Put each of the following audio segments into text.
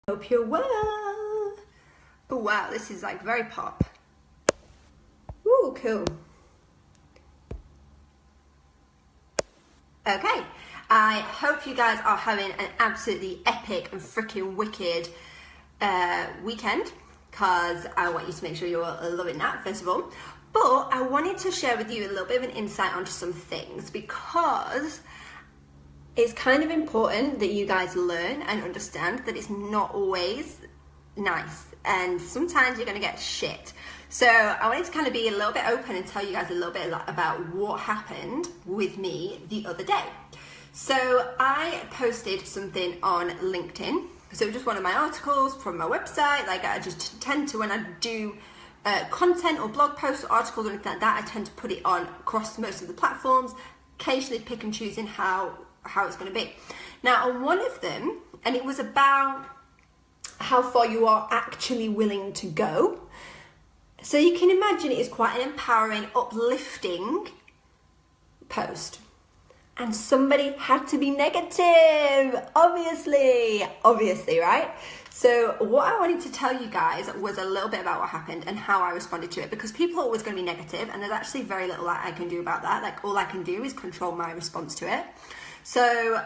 Hope you're well. Oh wow, this is like very pop. Ooh, cool. Okay, I hope you guys are having an absolutely epic and freaking wicked weekend, because I want you to make sure you're loving that, first of all. But I wanted to share with you a little bit of an insight onto some things, because it's kind of important that you guys learn and understand that it's not always nice, and sometimes you're going to get shit. So I wanted to kind of be a little bit open and tell you guys a little bit about what happened with me the other day. So I posted something on LinkedIn. So just one of my articles from my website. Like, I just tend to, when I do content or blog posts or articles or anything like that, I tend to put it on across most of the platforms, occasionally pick and choosing how it's going to be. Now, on one of them, and it was about how far you are actually willing to go. So you can imagine it is quite an empowering, uplifting post. And somebody had to be negative, obviously, right? So what I wanted to tell you guys was a little bit about what happened and how I responded to it, because people are always going to be negative, and there's actually very little that I can do about that. Like, all I can do is control my response to it. So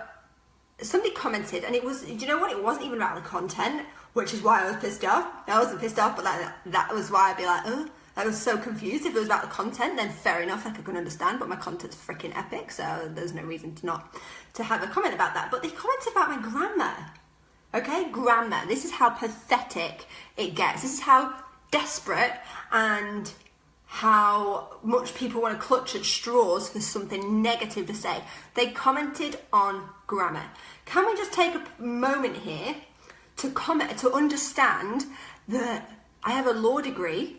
somebody commented, and it was, do you know what? It wasn't even about the content, which is why I was pissed off. I wasn't pissed off, but like that was why I'd be like, oh, I was so confused. If it was about the content, then fair enough, like I can understand, but my content's freaking epic, so there's no reason to have a comment about that. But they commented about my grammar. Okay, grammar. This is how pathetic it gets. This is how desperate and how much people want to clutch at straws for something negative to say. They commented on grammar. Can we just take a moment here to comment, to understand that I have a law degree?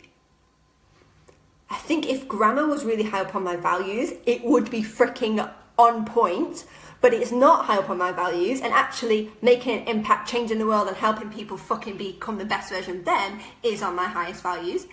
I think if grammar was really high up on my values, it would be freaking on point, but it's not high up on my values, and actually making an impact, changing the world and helping people fucking become the best version of them is on my highest values.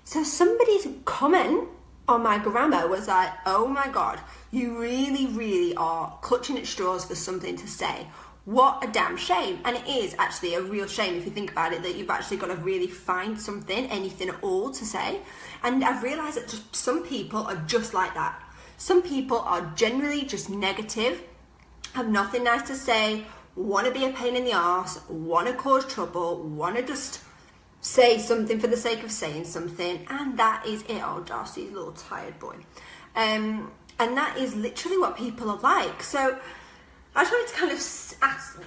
So somebody's comment on my grammar was like, oh my God, you really, really are clutching at straws for something to say. What a damn shame. And it is actually a real shame if you think about it, that you've actually got to really find something, anything at all to say. And I've realised that just some people are just like that. Some people are generally just negative, have nothing nice to say, want to be a pain in the arse, want to cause trouble, want to just say something for the sake of saying something, and that is it. Oh, Darcy's a little tired boy. And that is literally what people are like. So I just wanted to kind of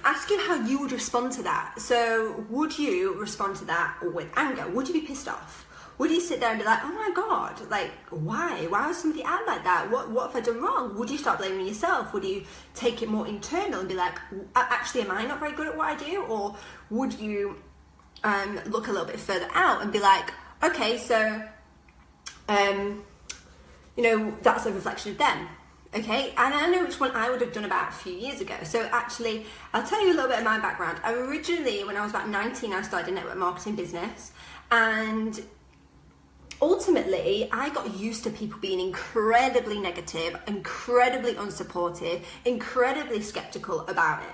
ask you how you would respond to that. So would you respond to that with anger? Would you be pissed off? Would you sit there and be like, oh my God, like, why? Why would somebody act like that? What have I done wrong? Would you start blaming yourself? Would you take it more internal and be like, actually, am I not very good at what I do? Or would you look a little bit further out and be like, okay, so, that's a reflection of them. Okay, and I know which one I would have done about a few years ago. So actually, I'll tell you a little bit of my background. Originally, when I was about 19, I started a network marketing business, and ultimately, I got used to people being incredibly negative, incredibly unsupportive, incredibly skeptical about it.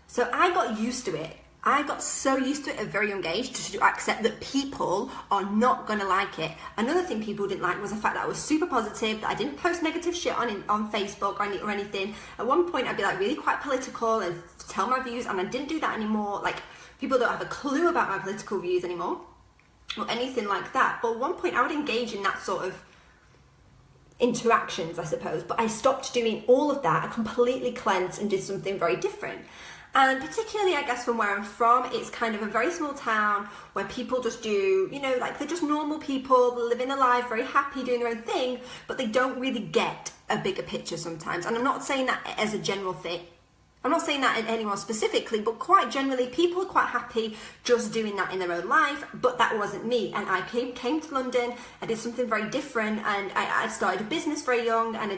So I got used to it. I got so used to it at a very young age to accept that people are not going to like it. Another thing people didn't like was the fact that I was super positive, that I didn't post negative shit on Facebook or anything. At one point, I'd be like really quite political and tell my views, and I didn't do that anymore. Like, people don't have a clue about my political views anymore or anything like that. But at one point, I would engage in that sort of interactions, I suppose. But I stopped doing all of that. I completely cleansed and did something very different. And particularly, I guess, from where I'm from, it's kind of a very small town where people just do, like, they're just normal people, they're living their life, very happy, doing their own thing, but they don't really get a bigger picture sometimes. And I'm not saying that as a general thing. I'm not saying that in anyone specifically, but quite generally, people are quite happy just doing that in their own life, but that wasn't me. And I came to London, I did something very different, and I started a business very young, and I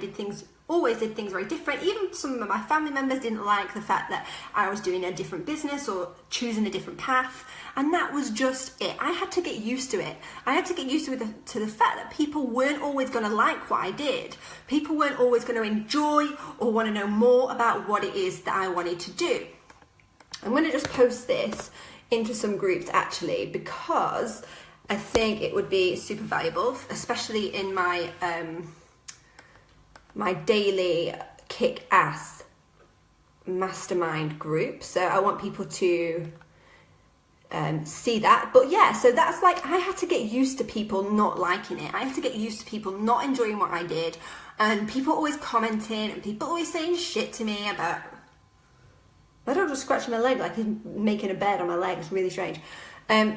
always did things very different. Even some of my family members didn't like the fact that I was doing a different business or choosing a different path. And that was just it. I had to get used to it. I had to get used to the fact that people weren't always going to like what I did. People weren't always going to enjoy or want to know more about what it is that I wanted to do. I'm going to just post this into some groups actually, because I think it would be super valuable, especially in my my daily kick-ass mastermind group. So I want people to see that. But yeah, so that's like, I had to get used to people not liking it. I had to get used to people not enjoying what I did, and people always commenting, and people always saying shit to me about, my dog just scratching my leg like he's making a bed on my leg. It's really strange.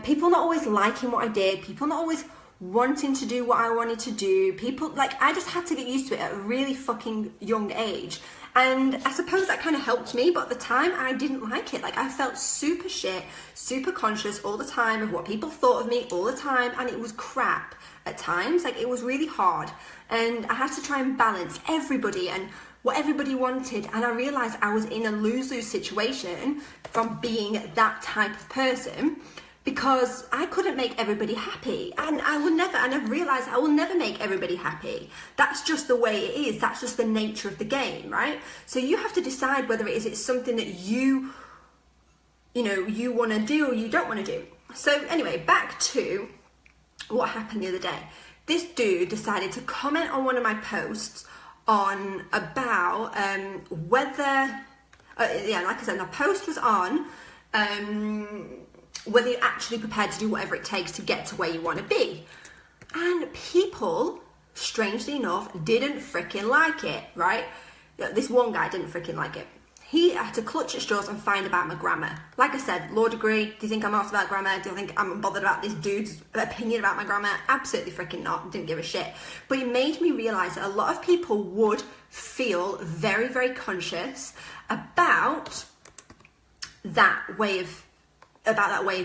People not always liking what I did, people not always wanting to do what I wanted to do, people, like, I just had to get used to it at a really fucking young age. And I suppose that kind of helped me, but at the time I didn't like it. Like, I felt super shit, super conscious all the time of what people thought of me all the time, and it was crap at times. Like, it was really hard, and I had to try and balance everybody and what everybody wanted, and I realised I was in a lose-lose situation from being that type of person, because I couldn't make everybody happy, and I've realised I will never make everybody happy. That's just the way it is. That's just the nature of the game, right? So you have to decide whether it's something that you want to do or you don't want to do. So anyway, back to what happened the other day. This dude decided to comment on one of my posts on about whether, like I said, the post was on whether you're actually prepared to do whatever it takes to get to where you want to be. And people, strangely enough, didn't freaking like it, right? This one guy didn't freaking like it. He had to clutch at straws and find about my grammar. Like I said, law degree, do you think I'm asked about grammar? Do you think I'm bothered about this dude's opinion about my grammar? Absolutely freaking not, didn't give a shit. But it made me realise that a lot of people would feel very, very conscious about that way of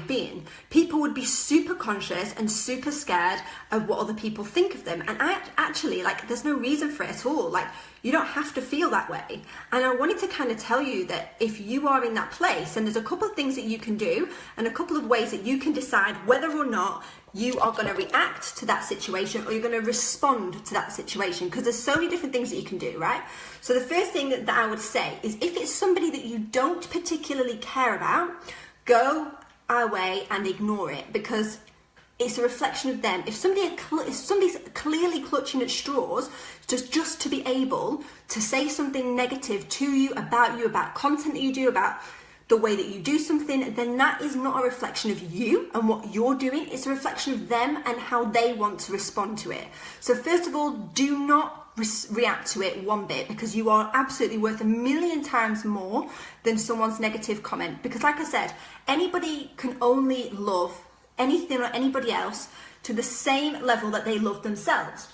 being. People would be super conscious and super scared of what other people think of them. And I actually, like, there's no reason for it at all. Like, you don't have to feel that way. And I wanted to kind of tell you that if you are in that place, and there's a couple of things that you can do and a couple of ways that you can decide whether or not you are going to react to that situation or you're going to respond to that situation, because there's so many different things that you can do, right? So the first thing that I would say is, if it's somebody that you don't particularly care about, go away and ignore it, because it's a reflection of them. If somebody's clearly clutching at straws just to be able to say something negative to you, about content that you do, about the way that you do something, then that is not a reflection of you and what you're doing. It's a reflection of them and how they want to respond to it. So first of all, do not react to it one bit, because you are absolutely worth 1,000,000 times more than someone's negative comment. Because like I said, anybody can only love anything or anybody else to the same level that they love themselves.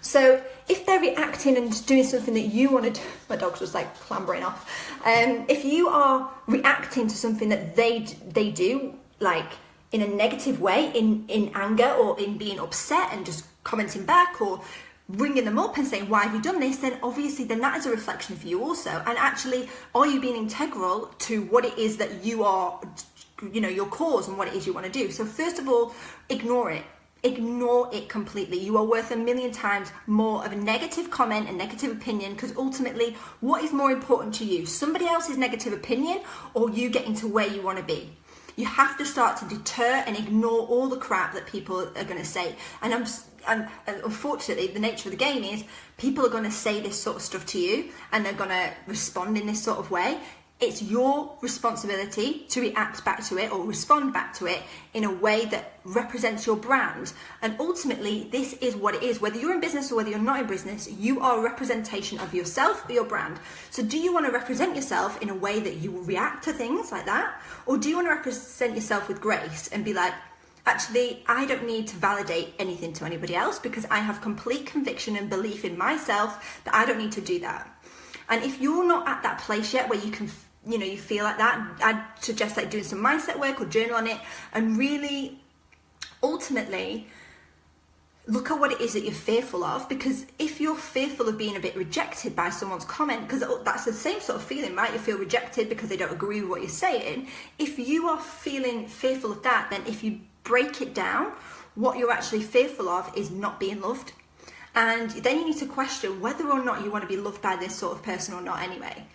So if they're reacting and doing something that you want to do, my dog's just like clambering off. If you are reacting to something that they do, like in a negative way, in anger or in being upset and just commenting back or ringing them up and saying, why have you done this? Then obviously that is a reflection of you also. And actually, are you being integral to what it is that you are, your cause and what it is you want to do? So first of all, ignore it. Ignore it completely. You are worth 1,000,000 times more of a negative comment and negative opinion, because ultimately, what is more important to you? Somebody else's negative opinion or you getting to where you want to be? You have to start to deter and ignore all the crap that people are going to say. And unfortunately, the nature of the game is people are going to say this sort of stuff to you and they're going to respond in this sort of way. It's your responsibility to react back to it or respond back to it in a way that represents your brand. And ultimately, this is what it is. Whether you're in business or whether you're not in business, you are a representation of yourself or your brand. So do you want to represent yourself in a way that you will react to things like that? Or do you want to represent yourself with grace and be like, actually, I don't need to validate anything to anybody else because I have complete conviction and belief in myself that I don't need to do that. And if you're not at that place yet where you can, you feel like that, I'd suggest like doing some mindset work or journal on it and really ultimately look at what it is that you're fearful of. Because if you're fearful of being a bit rejected by someone's comment, because that's the same sort of feeling, right? You feel rejected because they don't agree with what you're saying. If you are feeling fearful of that, then if you break it down, what you're actually fearful of is not being loved. And then you need to question whether or not you want to be loved by this sort of person or not anyway.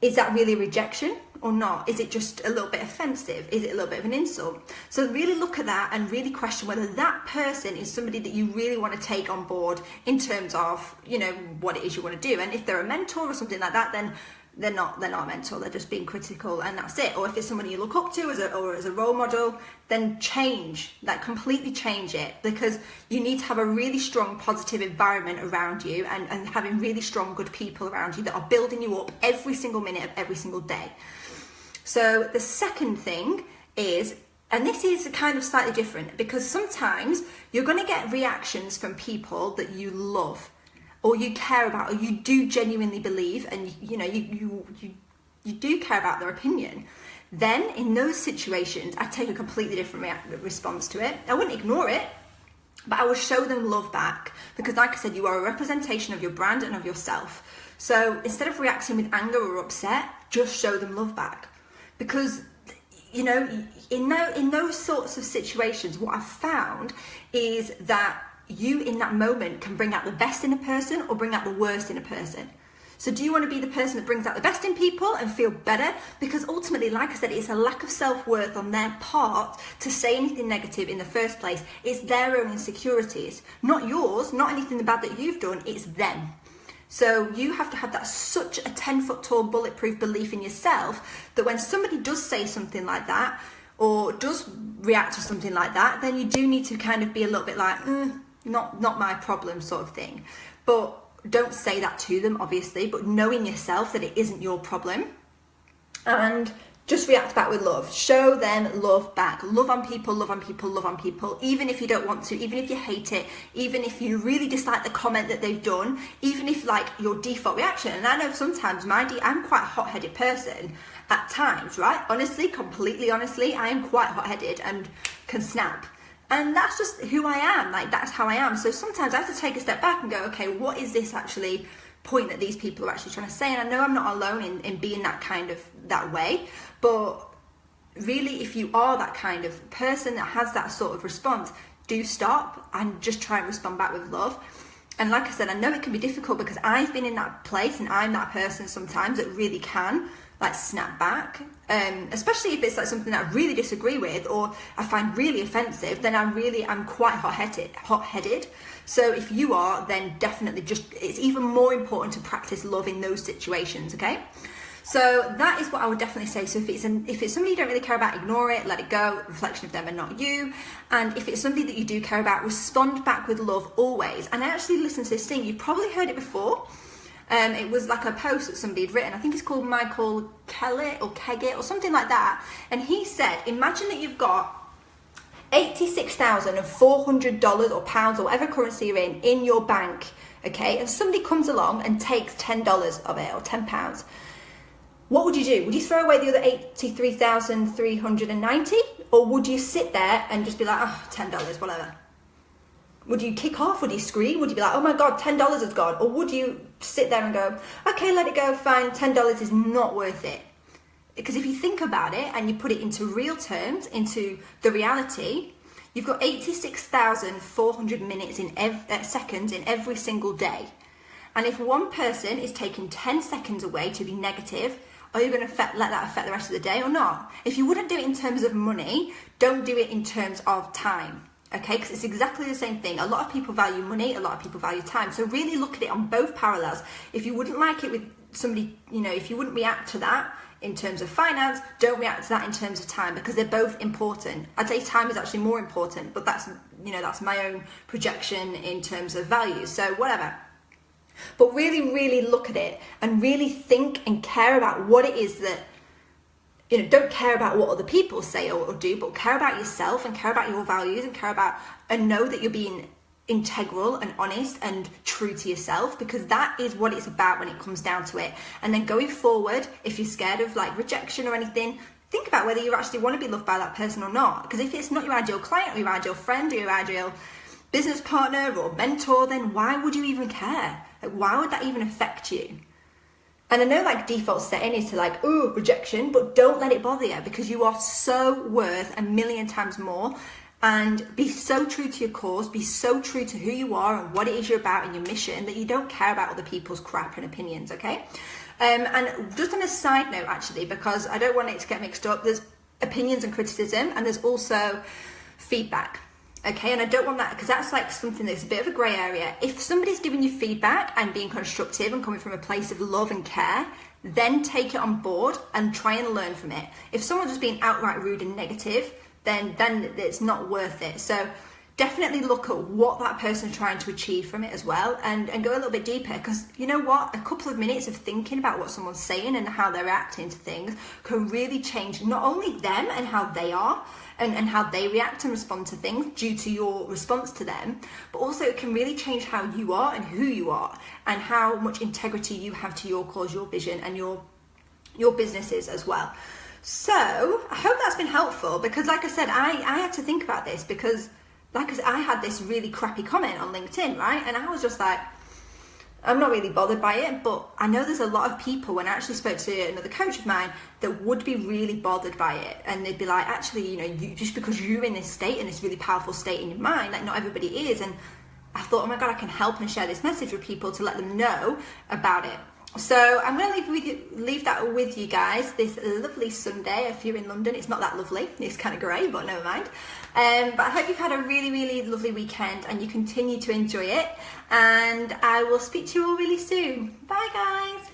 is that really rejection or not? Is it just a little bit offensive? Is it a little bit of an insult? So really look at that and really question whether that person is somebody that you really want to take on board in terms of, you know, what it is you want to do. And if they're a mentor or something like that, then they're not a mentor, they're just being critical and that's it. Or if it's somebody you look up to as a role model, then completely change it, because you need to have a really strong positive environment around you and having really strong good people around you that are building you up every single minute of every single day. So the second thing is, and this is kind of slightly different, because sometimes you're going to get reactions from people that you love or you care about, or you do genuinely believe, and you know you do care about their opinion. Then in those situations, I take a completely different response to it. I wouldn't ignore it, but I will show them love back, because like I said, you are a representation of your brand and of yourself. So instead of reacting with anger or upset, just show them love back. Because, you know, in those sorts of situations, what I've found is that you in that moment can bring out the best in a person or bring out the worst in a person. So do you want to be the person that brings out the best in people and feel better? Because ultimately, like I said, it's a lack of self-worth on their part to say anything negative in the first place. It's their own insecurities, not yours, not anything bad that you've done, it's them. So you have to have that such a 10-foot tall bulletproof belief in yourself that when somebody does say something like that or does react to something like that, then you do need to kind of be a little bit like, not my problem sort of thing. But don't say that to them, obviously, but knowing yourself that it isn't your problem, and just react back with love. Show them love back. Love on people, love on people, love on people, even if you don't want to, even if you hate it, even if you really dislike the comment that they've done, even if like your default reaction, and I know sometimes I'm quite a hot-headed person at times, right? Honestly, completely honestly, I am quite hot-headed and can snap. And that's just who I am, like that's how I am. So sometimes I have to take a step back and go, okay, what is this actually point that these people are actually trying to say? And I know I'm not alone in being that way, but really if you are that kind of person that has that sort of response, do stop and just try and respond back with love. And like I said, I know it can be difficult because I've been in that place and I'm that person sometimes that really can like snap back, especially if it's like something that I really disagree with or I find really offensive, then I'm quite hot-headed. So if you are, then definitely it's even more important to practice love in those situations, okay? So that is what I would definitely say. So if it's somebody you don't really care about, ignore it, let it go, reflection of them and not you. And if it's somebody that you do care about, respond back with love always. And I actually listened to this thing, you've probably heard it before. It was like a post that somebody had written. I think it's called Michael Kellett or Keggett or something like that. And he said, imagine that you've got $86,400 or pounds or whatever currency you're in your bank, okay? And somebody comes along and takes $10 of it or £10. What would you do? Would you throw away the other 83,390? Or would you sit there and just be like, oh, $10, whatever? Would you kick off? Would you scream? Would you be like, oh my God, $10 has gone? Or would you sit there and go, okay, let it go, fine, $10 is not worth it? Because if you think about it and you put it into real terms, into the reality, you've got 86,400 minutes seconds in every single day. And if one person is taking 10 seconds away to be negative, are you going to let that affect the rest of the day or not? If you wouldn't do it in terms of money, don't do it in terms of time. Okay, because it's exactly the same thing. A lot of people value money, a lot of people value time. So really look at it on both parallels. If you wouldn't like it with somebody, if you wouldn't react to that in terms of finance, don't react to that in terms of time, because they're both important. I'd say time is actually more important, but that's my own projection in terms of values. So whatever. But really, really look at it and really think and care about what it is that, don't care about what other people say or do, but care about yourself and care about your values and and know that you're being integral and honest and true to yourself, because that is what it's about when it comes down to it. And then going forward, if you're scared of like rejection or anything, think about whether you actually want to be loved by that person or not. Because if it's not your ideal client or your ideal friend or your ideal business partner or mentor, then why would you even care? Like, why would that even affect you? And I know like default setting is to like, ooh, rejection, but don't let it bother you, because you are so worth a million times more. And be so true to your cause, be so true to who you are and what it is you're about and your mission, that you don't care about other people's crap and opinions, okay? And just on a side note, actually, because I don't want it to get mixed up, there's opinions and criticism, and there's also feedback. Okay, and I don't want that, because that's like something that's a bit of a grey area. If somebody's giving you feedback and being constructive and coming from a place of love and care, then take it on board and try and learn from it. If someone's just being outright rude and negative, then it's not worth it. So definitely look at what that person's trying to achieve from it as well, and go a little bit deeper, because you know what, a couple of minutes of thinking about what someone's saying and how they're reacting to things can really change not only them and how they are and how they react and respond to things due to your response to them, but also it can really change how you are and who you are and how much integrity you have to your cause, your vision, and your businesses as well. So I hope that's been helpful, because like I said, I had to think about this, because like I said, I had this really crappy comment on LinkedIn, right? And I was just like, I'm not really bothered by it, but I know there's a lot of people, when I actually spoke to another coach of mine, that would be really bothered by it. And they'd be like, actually, you know, just because you're in this state, in this really powerful state in your mind, like not everybody is. And I thought, oh my God, I can help and share this message with people to let them know about it. So I'm going to leave that with you guys this lovely Sunday. If you're in London, it's not that lovely. It's kind of grey, but never mind. But I hope you've had a really, really lovely weekend and you continue to enjoy it. And I will speak to you all really soon. Bye, guys.